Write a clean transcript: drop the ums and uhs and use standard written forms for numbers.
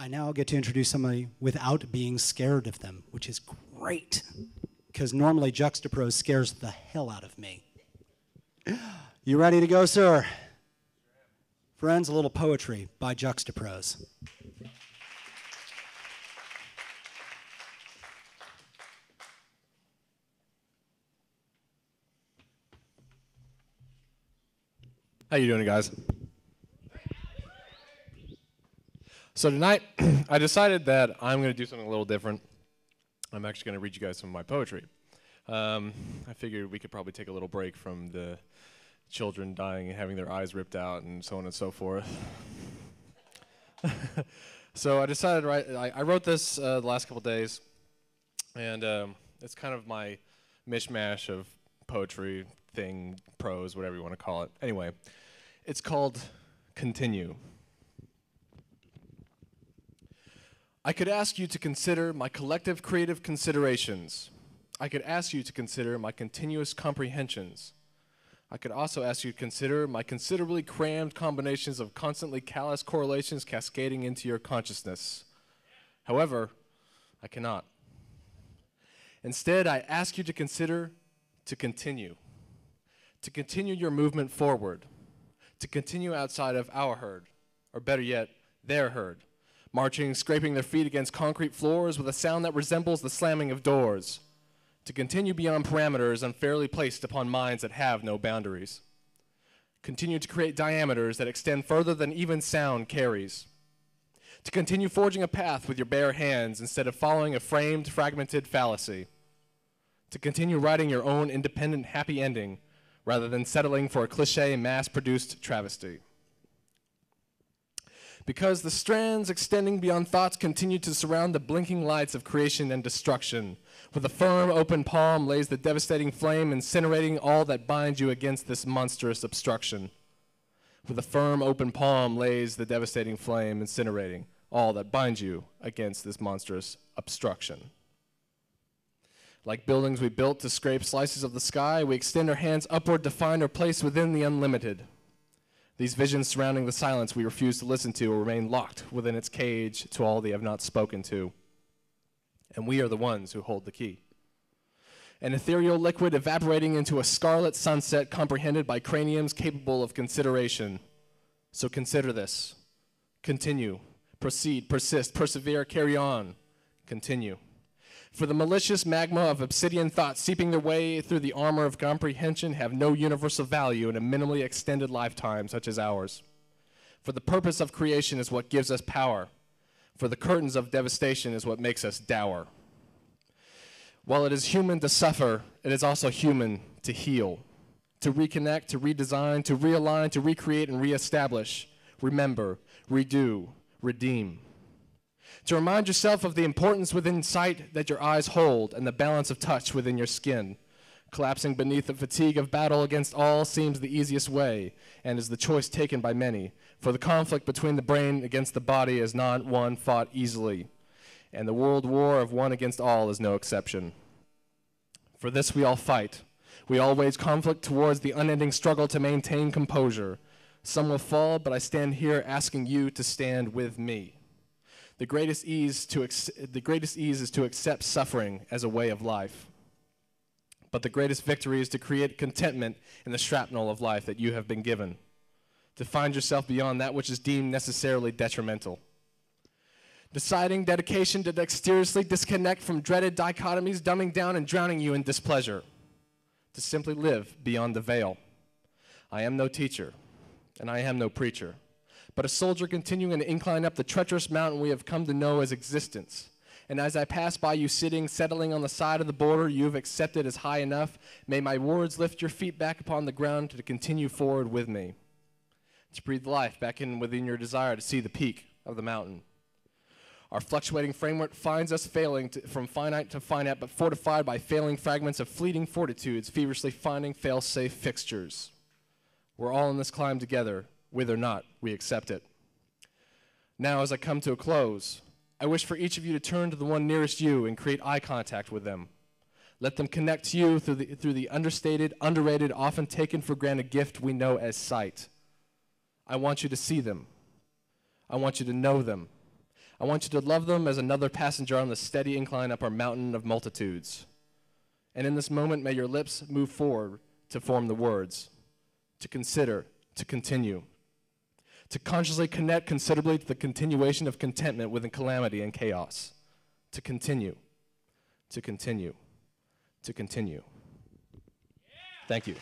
I now get to introduce somebody without being scared of them, which is great, because normally Juxtaprose scares the hell out of me. You ready to go, sir? Friends, a little poetry by Juxtaprose. How you doing, guys? So tonight, I decided that I'm going to do something a little different. I'm actually going to read you guys some of my poetry. I figured we could probably take a little break from the children dying and having their eyes ripped out and so on and so forth. So I decided, I wrote this the last couple days, and it's kind of my mishmash of poetry, prose, whatever you want to call it. Anyway, it's called Continue. I could ask you to consider my collective creative considerations. I could ask you to consider my continuous comprehensions. I could also ask you to consider my considerably crammed combinations of constantly callous correlations cascading into your consciousness. However, I cannot. Instead, I ask you to consider to continue your movement forward, to continue outside of our herd, or better yet, their herd, marching, scraping their feet against concrete floors with a sound that resembles the slamming of doors, to continue beyond parameters unfairly placed upon minds that have no boundaries, continue to create diameters that extend further than even sound carries, to continue forging a path with your bare hands instead of following a framed, fragmented fallacy, to continue writing your own independent happy ending rather than settling for a cliché mass-produced travesty. Because the strands extending beyond thoughts continue to surround the blinking lights of creation and destruction. With a firm, open palm lays the devastating flame, incinerating all that binds you against this monstrous obstruction. With a firm, open palm lays the devastating flame, incinerating all that binds you against this monstrous obstruction. Like buildings we built to scrape slices of the sky, we extend our hands upward to find our place within the unlimited. These visions surrounding the silence we refuse to listen to will remain locked within its cage to all they have not spoken to. And we are the ones who hold the key. An ethereal liquid evaporating into a scarlet sunset comprehended by craniums capable of consideration. So consider this. Continue. Proceed. Persist. Persevere. Carry on. Continue. For the malicious magma of obsidian thoughts seeping their way through the armor of comprehension have no universal value in a minimally extended lifetime such as ours. For the purpose of creation is what gives us power. For the curtains of devastation is what makes us dour. While it is human to suffer, it is also human to heal, to reconnect, to redesign, to realign, to recreate and reestablish, remember, redo, redeem. To remind yourself of the importance within sight that your eyes hold and the balance of touch within your skin. Collapsing beneath the fatigue of battle against all seems the easiest way and is the choice taken by many. For the conflict between the brain against the body is not one fought easily, and the world war of one against all is no exception. For this we all fight. We all wage conflict towards the unending struggle to maintain composure. Some will fall, but I stand here asking you to stand with me. The greatest ease is to accept suffering as a way of life. But the greatest victory is to create contentment in the shrapnel of life that you have been given. To find yourself beyond that which is deemed necessarily detrimental. Deciding dedication to dexterously disconnect from dreaded dichotomies dumbing down and drowning you in displeasure. To simply live beyond the veil. I am no teacher, and I am no preacher. But a soldier continuing an incline up the treacherous mountain we have come to know as existence. And as I pass by you sitting, settling on the side of the border you have accepted as high enough, may my words lift your feet back upon the ground to continue forward with me. To breathe life back in within your desire to see the peak of the mountain. Our fluctuating framework finds us failing from finite to finite, but fortified by failing fragments of fleeting fortitudes, feverishly finding fail-safe fixtures. We're all in this climb together. Whether or not we accept it. Now, as I come to a close, I wish for each of you to turn to the one nearest you and create eye contact with them. Let them connect to you through the understated, underrated, often taken for granted gift we know as sight. I want you to see them. I want you to know them. I want you to love them as another passenger on the steady incline up our mountain of multitudes. And in this moment, may your lips move forward to form the words, to consider, to continue, to consciously connect considerably to the continuation of contentment within calamity and chaos, to continue, to continue, to continue. Thank you.